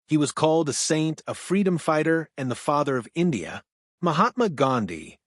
He was called a saint, a freedom fighter, and the father of India. Mahatma Gandhi,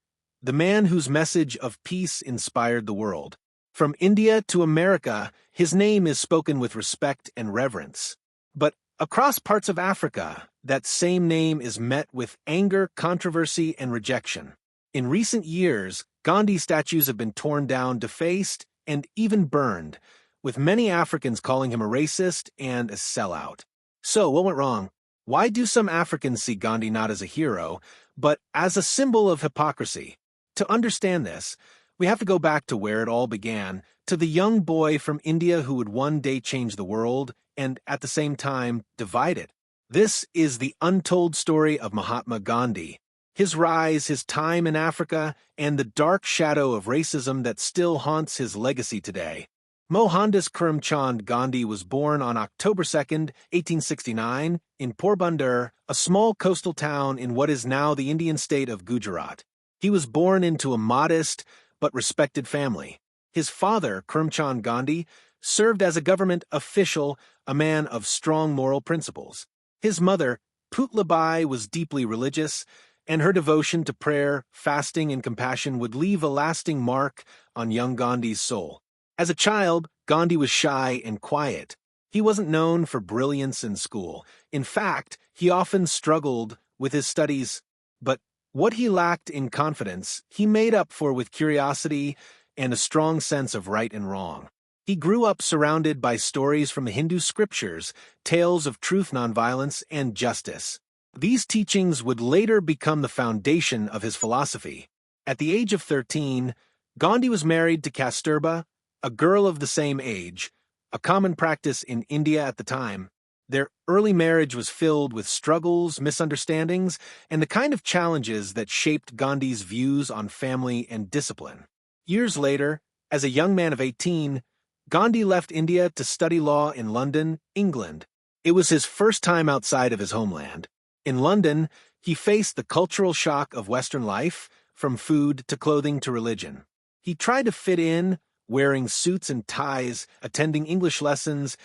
the man whose message of peace inspired the world. From India to America, his name is spoken with respect and reverence. But across parts of Africa, that same name is met with anger, controversy, and rejection. In recent years, Gandhi statues have been torn down, defaced, and even burned, with many Africans calling him a racist and a sellout. So, what went wrong? Why do some Africans see Gandhi not as a hero, but as a symbol of hypocrisy? To understand this, we have to go back to where it all began, to the young boy from India who would one day change the world and, at the same time, divide it. This is the untold story of Mahatma Gandhi, his rise, his time in Africa, and the dark shadow of racism that still haunts his legacy today. Mohandas Karamchand Gandhi was born on October 2, 1869, in Porbandar, a small coastal town in what is now the Indian state of Gujarat. He was born into a modest but respected family. His father, Karamchand Gandhi, served as a government official, a man of strong moral principles. His mother, Putlabai, was deeply religious, and her devotion to prayer, fasting, and compassion would leave a lasting mark on young Gandhi's soul. As a child, Gandhi was shy and quiet. He wasn't known for brilliance in school. In fact, he often struggled with his studies. But what he lacked in confidence, he made up for with curiosity and a strong sense of right and wrong. He grew up surrounded by stories from the Hindu scriptures, tales of truth, nonviolence, and justice. These teachings would later become the foundation of his philosophy. At the age of 13, Gandhi was married to Kasturba, a girl of the same age, a common practice in India at the time. Their early marriage was filled with struggles, misunderstandings, and the kind of challenges that shaped Gandhi's views on family and discipline. Years later, as a young man of 18, Gandhi left India to study law in London, England. It was his first time outside of his homeland. In London, he faced the cultural shock of Western life, from food to clothing to religion. He tried to fit in, wearing suits and ties, attending English lessons,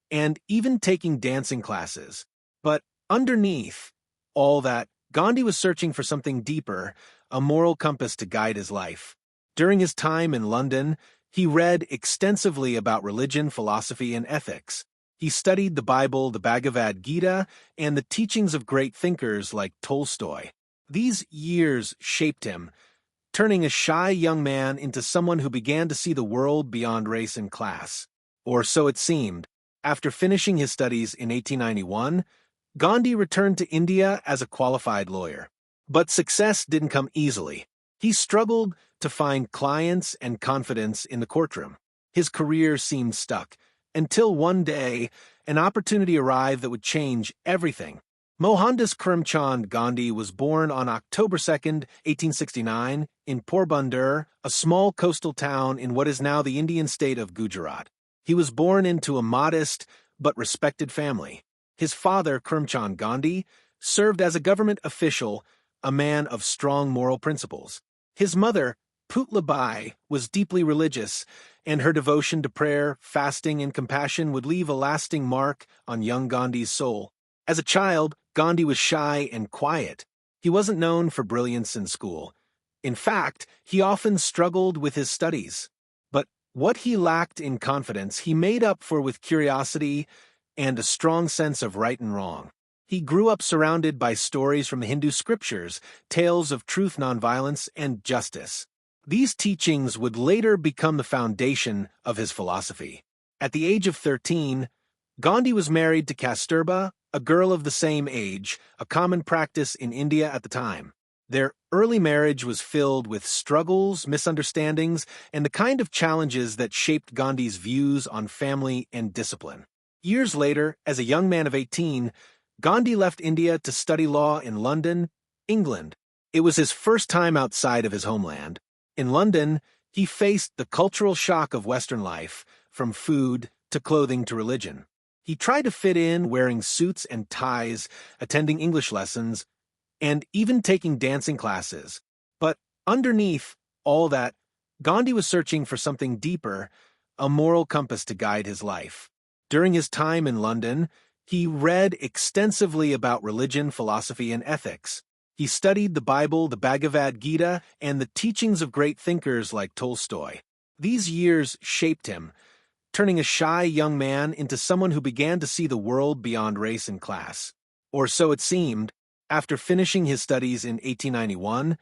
and even taking dancing classes. But underneath all that, Gandhi was searching for something deeper, a moral compass to guide his life. During his time in London, he read extensively about religion, philosophy, and ethics. He studied the Bible, the Bhagavad Gita, and the teachings of great thinkers like Tolstoy. These years shaped him, turning a shy young man into someone who began to see the world beyond race and class. Or so it seemed. After finishing his studies in 1891, Gandhi returned to India as a qualified lawyer. But success didn't come easily. He struggled to find clients and confidence in the courtroom. His career seemed stuck, until one day, an opportunity arrived that would change everything. Mohandas Karamchand Gandhi was born on October 2, 1869, in Porbandar, a small coastal town in what is now the Indian state of Gujarat. He was born into a modest but respected family. His father, Karamchand Gandhi, served as a government official, a man of strong moral principles. His mother, Putlabai, was deeply religious, and her devotion to prayer, fasting, and compassion would leave a lasting mark on young Gandhi's soul. As a child, Gandhi was shy and quiet. He wasn't known for brilliance in school. In fact, he often struggled with his studies. But what he lacked in confidence, he made up for with curiosity and a strong sense of right and wrong. He grew up surrounded by stories from the Hindu scriptures, tales of truth, nonviolence, and justice. These teachings would later become the foundation of his philosophy. At the age of 13, Gandhi was married to Kasturba, a girl of the same age, a common practice in India at the time. Their early marriage was filled with struggles, misunderstandings, and the kind of challenges that shaped Gandhi's views on family and discipline. Years later, as a young man of 18, Gandhi left India to study law in London, England. It was his first time outside of his homeland. In London, he faced the cultural shock of Western life, from food to clothing to religion. He tried to fit in, wearing suits and ties, attending English lessons, and even taking dancing classes. But underneath all that, Gandhi was searching for something deeper, a moral compass to guide his life. During his time in London, He read extensively about religion, philosophy, and ethics. He studied the Bible, the Bhagavad Gita, and the teachings of great thinkers like Tolstoy. These years shaped him, turning a shy young man into someone who began to see the world beyond race and class. Or so it seemed. After finishing his studies in 1891,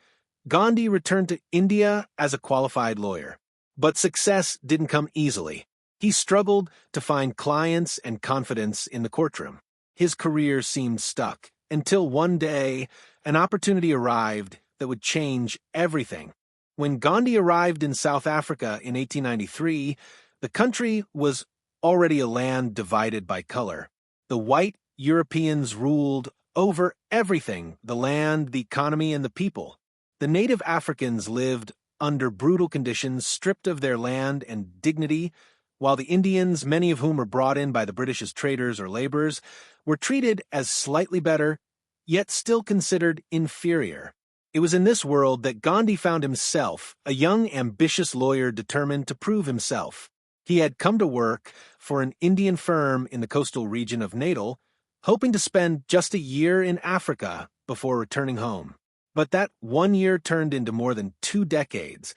Gandhi returned to India as a qualified lawyer. But success didn't come easily. He struggled to find clients and confidence in the courtroom. His career seemed stuck, until one day, an opportunity arrived that would change everything. When Gandhi arrived in South Africa in 1893, the country was already a land divided by color. The white Europeans ruled over everything: the land, the economy, and the people. The native Africans lived under brutal conditions, stripped of their land and dignity, while the Indians, many of whom were brought in by the British as traders or laborers, were treated as slightly better, yet still considered inferior. It was in this world that Gandhi found himself, a young, ambitious lawyer determined to prove himself. He had come to work for an Indian firm in the coastal region of Natal, hoping to spend just a year in Africa before returning home. But that 1 year turned into more than 2 decades,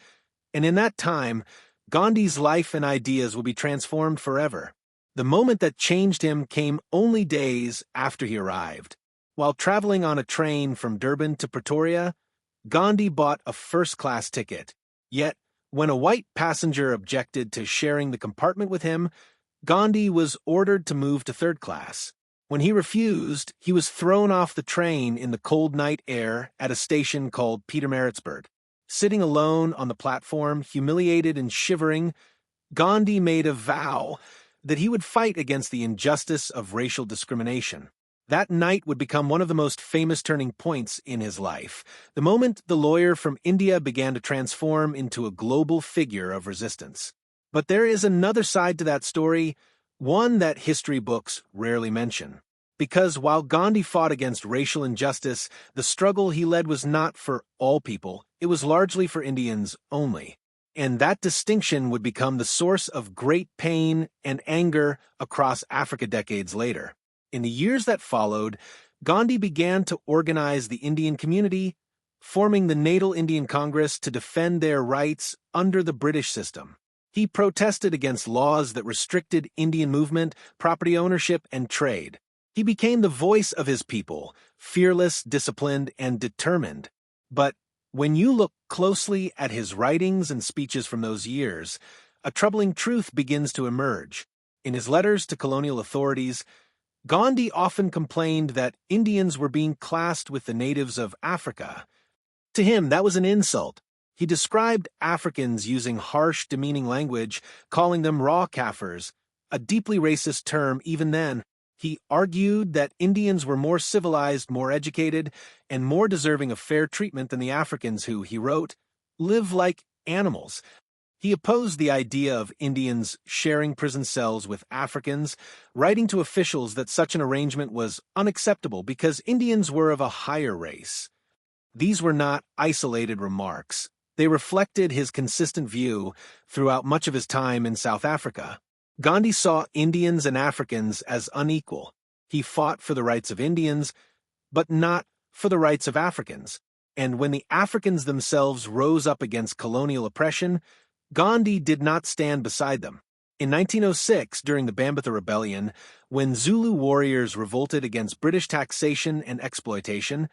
and in that time, Gandhi's life and ideas would be transformed forever. The moment that changed him came only days after he arrived. While traveling on a train from Durban to Pretoria, Gandhi bought a first-class ticket. Yet, when a white passenger objected to sharing the compartment with him, Gandhi was ordered to move to third class. When he refused, he was thrown off the train in the cold night air at a station called Pietermaritzburg. Sitting alone on the platform, humiliated and shivering, Gandhi made a vow that he would fight against the injustice of racial discrimination. That night would become one of the most famous turning points in his life, the moment the lawyer from India began to transform into a global figure of resistance. But there is another side to that story, one that history books rarely mention. Because while Gandhi fought against racial injustice, the struggle he led was not for all people, it was largely for Indians only. And that distinction would become the source of great pain and anger across Africa decades later. In the years that followed, Gandhi began to organize the Indian community, forming the Natal Indian Congress to defend their rights under the British system. He protested against laws that restricted Indian movement, property ownership, and trade. He became the voice of his people, fearless, disciplined, and determined. But when you look closely at his writings and speeches from those years, a troubling truth begins to emerge. In his letters to colonial authorities, Gandhi often complained that Indians were being classed with the natives of Africa. To him, that was an insult. He described Africans using harsh, demeaning language, calling them raw Kaffirs, a deeply racist term even then. He argued that Indians were more civilized, more educated, and more deserving of fair treatment than the Africans who, he wrote, live like animals. He opposed the idea of Indians sharing prison cells with Africans, writing to officials that such an arrangement was unacceptable because Indians were of a higher race. These were not isolated remarks. They reflected his consistent view throughout much of his time in South Africa. Gandhi saw Indians and Africans as unequal. He fought for the rights of Indians, but not for the rights of Africans. And when the Africans themselves rose up against colonial oppression, Gandhi did not stand beside them. In 1906, during the Bambatha Rebellion, when Zulu warriors revolted against British taxation and exploitation,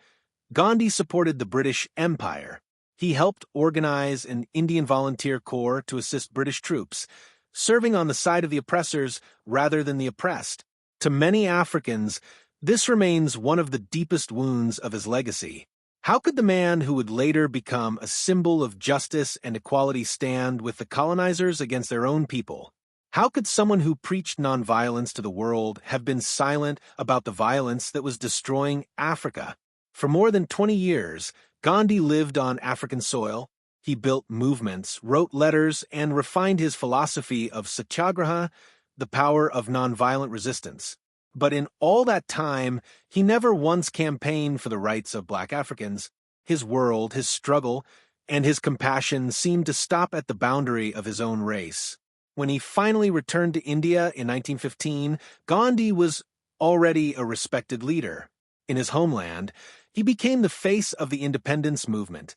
Gandhi supported the British Empire. He helped organize an Indian volunteer corps to assist British troops, serving on the side of the oppressors rather than the oppressed. To many Africans, this remains one of the deepest wounds of his legacy. How could the man who would later become a symbol of justice and equality stand with the colonizers against their own people? How could someone who preached nonviolence to the world have been silent about the violence that was destroying Africa? For more than 20 years, Gandhi lived on African soil. He built movements, wrote letters, and refined his philosophy of satyagraha, the power of nonviolent resistance. But in all that time, he never once campaigned for the rights of Black Africans. His world, his struggle, and his compassion seemed to stop at the boundary of his own race. When he finally returned to India in 1915, Gandhi was already a respected leader. In his homeland, he became the face of the independence movement,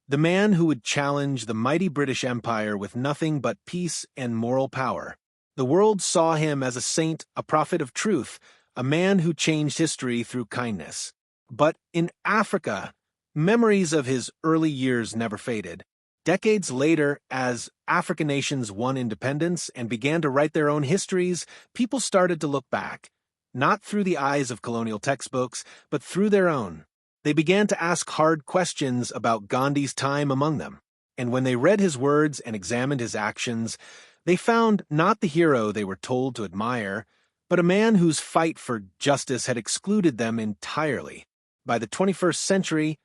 the man who would challenge the mighty British Empire with nothing but peace and moral power. The world saw him as a saint, a prophet of truth, a man who changed history through kindness. But in Africa, memories of his early years never faded. Decades later, as African nations won independence and began to write their own histories, people started to look back, not through the eyes of colonial textbooks, but through their own. They began to ask hard questions about Gandhi's time among them. And when they read his words and examined his actions, they found not the hero they were told to admire, but a man whose fight for justice had excluded them entirely. By the 21st century,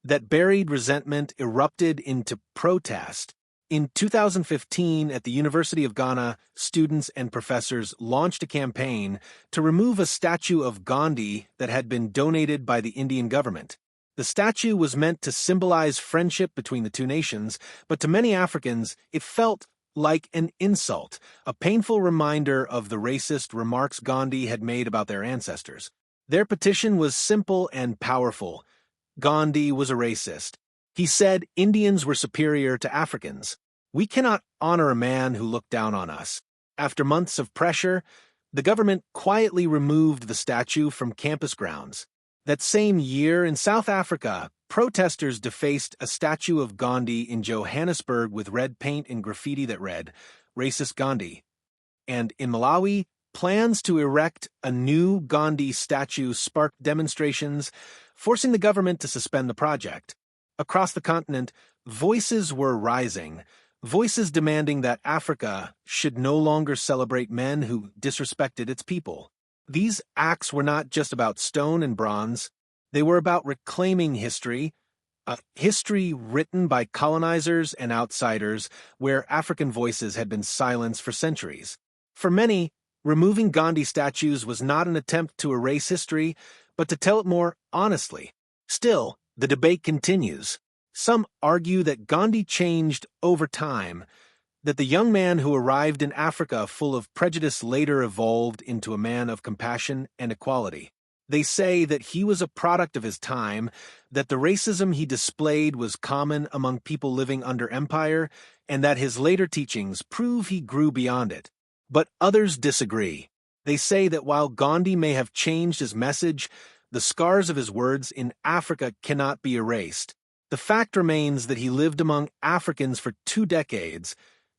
that buried resentment erupted into protest. In 2015, at the University of Ghana, students and professors launched a campaign to remove a statue of Gandhi that had been donated by the Indian government. The statue was meant to symbolize friendship between the two nations, but to many Africans, it felt like an insult, a painful reminder of the racist remarks Gandhi had made about their ancestors. Their petition was simple and powerful. Gandhi was a racist. He said Indians were superior to Africans. We cannot honor a man who looked down on us. After months of pressure, the government quietly removed the statue from campus grounds. That same year, in South Africa, protesters defaced a statue of Gandhi in Johannesburg with red paint and graffiti that read, "Racist Gandhi." And in Malawi, plans to erect a new Gandhi statue sparked demonstrations, forcing the government to suspend the project. Across the continent, voices were rising, voices demanding that Africa should no longer celebrate men who disrespected its people. These acts were not just about stone and bronze, they were about reclaiming history, a history written by colonizers and outsiders where African voices had been silenced for centuries. For many, removing Gandhi statues was not an attempt to erase history, but to tell it more honestly. Still, the debate continues. Some argue that Gandhi changed over time, that the young man who arrived in Africa full of prejudice later evolved into a man of compassion and equality. They say that he was a product of his time, that the racism he displayed was common among people living under empire, and that his later teachings prove he grew beyond it. But others disagree. They say that while Gandhi may have changed his message, the scars of his words in Africa cannot be erased. The fact remains that he lived among Africans for 2 decades,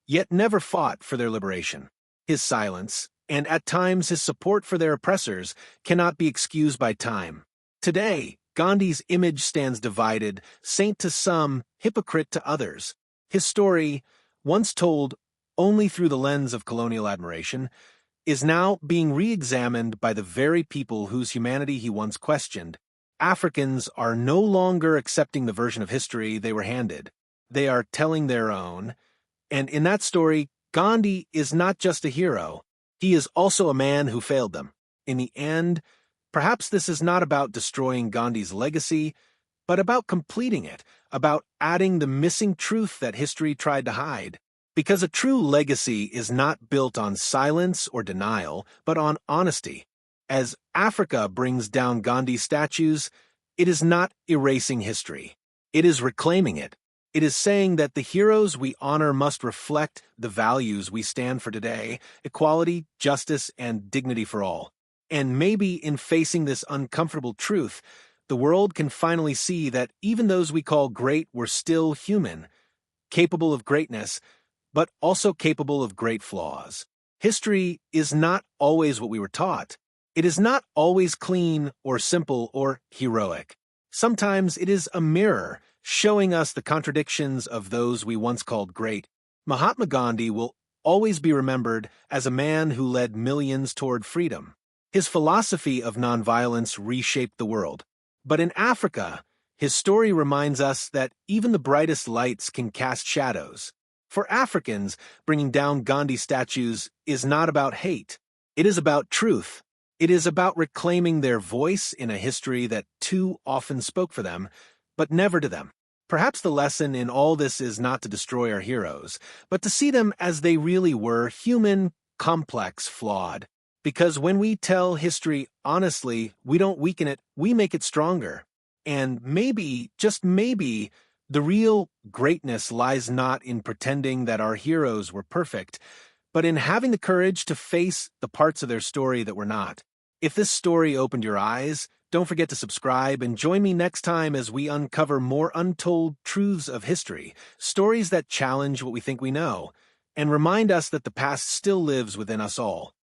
yet never fought for their liberation. His silence, and at times his support for their oppressors, cannot be excused by time. Today, Gandhi's image stands divided, saint to some, hypocrite to others. His story, once told only through the lens of colonial admiration, is now being re-examined by the very people whose humanity he once questioned. Africans are no longer accepting the version of history they were handed. They are telling their own. And in that story, Gandhi is not just a hero. He is also a man who failed them. In the end, perhaps this is not about destroying Gandhi's legacy, but about completing it, about adding the missing truth that history tried to hide. Because a true legacy is not built on silence or denial, but on honesty. As Africa brings down Gandhi statues, it is not erasing history. It is reclaiming it. It is saying that the heroes we honor must reflect the values we stand for today: equality, justice, and dignity for all. And maybe in facing this uncomfortable truth, the world can finally see that even those we call great were still human, capable of greatness, but also capable of great flaws. History is not always what we were taught. It is not always clean or simple or heroic. Sometimes it is a mirror, showing us the contradictions of those we once called great. Mahatma Gandhi will always be remembered as a man who led millions toward freedom. His philosophy of nonviolence reshaped the world. But in Africa, his story reminds us that even the brightest lights can cast shadows. For Africans, bringing down Gandhi statues is not about hate. It is about truth. It is about reclaiming their voice in a history that too often spoke for them, but never to them. Perhaps the lesson in all this is not to destroy our heroes, but to see them as they really were: human, complex, flawed. Because when we tell history honestly, we don't weaken it, we make it stronger. And maybe, just maybe, the real greatness lies not in pretending that our heroes were perfect, but in having the courage to face the parts of their story that were not. If this story opened your eyes, don't forget to subscribe and join me next time as we uncover more untold truths of history, stories that challenge what we think we know, and remind us that the past still lives within us all.